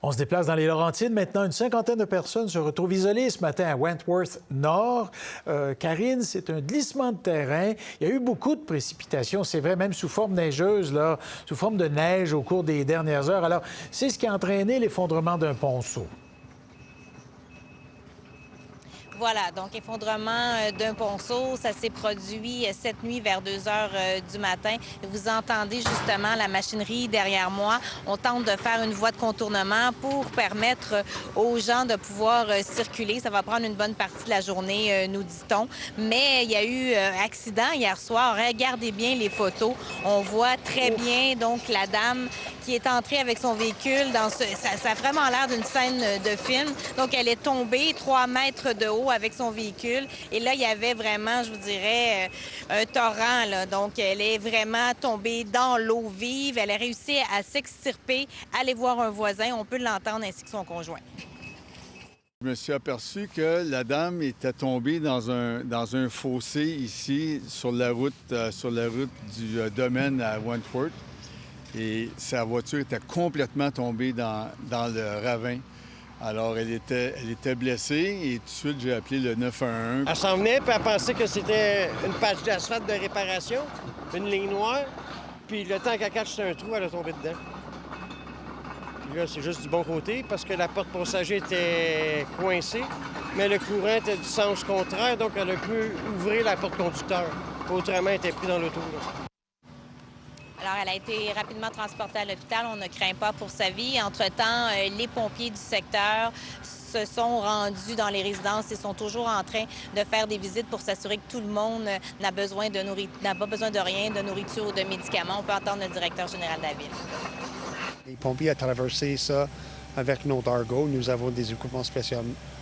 On se déplace dans les Laurentides. Maintenant, une cinquantaine de personnes se retrouvent isolées ce matin à Wentworth-Nord. Karine, c'est un glissement de terrain. Il y a eu beaucoup de précipitations, c'est vrai, même sous forme neigeuse, là, sous forme de neige au cours des dernières heures. Alors, c'est ce qui a entraîné l'effondrement d'un ponceau. Voilà, donc effondrement d'un ponceau, ça s'est produit cette nuit vers 2 heures du matin. Vous entendez justement la machinerie derrière moi. On tente de faire une voie de contournement pour permettre aux gens de pouvoir circuler. Ça va prendre une bonne partie de la journée, nous dit-on. Mais il y a eu accident hier soir. Regardez bien les photos. On voit très bien donc la dame qui est entrée avec son véhicule dans ça a vraiment l'air d'une scène de film. Donc elle est tombée 3 mètres de haut avec son véhicule. Et là, il y avait vraiment, je vous dirais, un torrent, là. Donc, elle est vraiment tombée dans l'eau vive. Elle a réussi à s'extirper, aller voir un voisin. On peut l'entendre ainsi que son conjoint. Je me suis aperçu que la dame était tombée dans un fossé ici sur la route du domaine à Wentworth. Et sa voiture était complètement tombée dans le ravin. Alors, elle était blessée et tout de suite, j'ai appelé le 911. Elle s'en venait, puis elle pensait que c'était une patch d'asphalte de réparation, une ligne noire. Puis le temps qu'elle cache un trou, elle a tombé dedans. Puis là, c'est juste du bon côté parce que la porte passager était coincée, mais le courant était du sens contraire, donc elle a pu ouvrir la porte conducteur. Autrement, elle était prise dans l'auto. Alors, elle a été rapidement transportée à l'hôpital. On ne craint pas pour sa vie. Entre-temps, les pompiers du secteur se sont rendus dans les résidences et sont toujours en train de faire des visites pour s'assurer que tout le monde n'a pas besoin de rien, de nourriture ou de médicaments. On peut entendre le directeur général de la ville. Les pompiers ont traversé ça avec nos Dargo. Nous avons des équipements spéciaux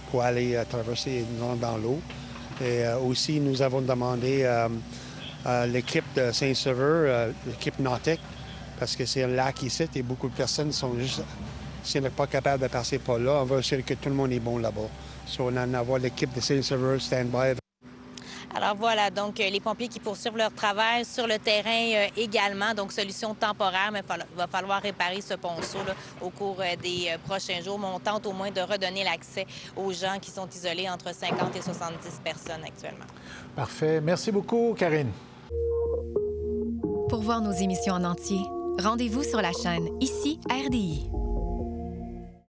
pour aller traverser dans l'eau. Et aussi, nous avons demandé l'équipe de Saint-Sauveur, l'équipe nautique, parce que c'est un lac ici et beaucoup de personnes sont juste, si on n'est pas capable de passer par là, on va assurer que tout le monde est bon là-bas. So, on en a l'équipe de Saint-Sauveur stand-by. Alors voilà, donc les pompiers qui poursuivent leur travail sur le terrain également, donc solution temporaire, mais il va falloir réparer ce ponceau là, au cours des prochains jours. Mais on tente au moins de redonner l'accès aux gens qui sont isolés entre 50 et 70 personnes actuellement. Parfait. Merci beaucoup, Karine. Pour voir nos émissions en entier, rendez-vous sur la chaîne ICI RDI.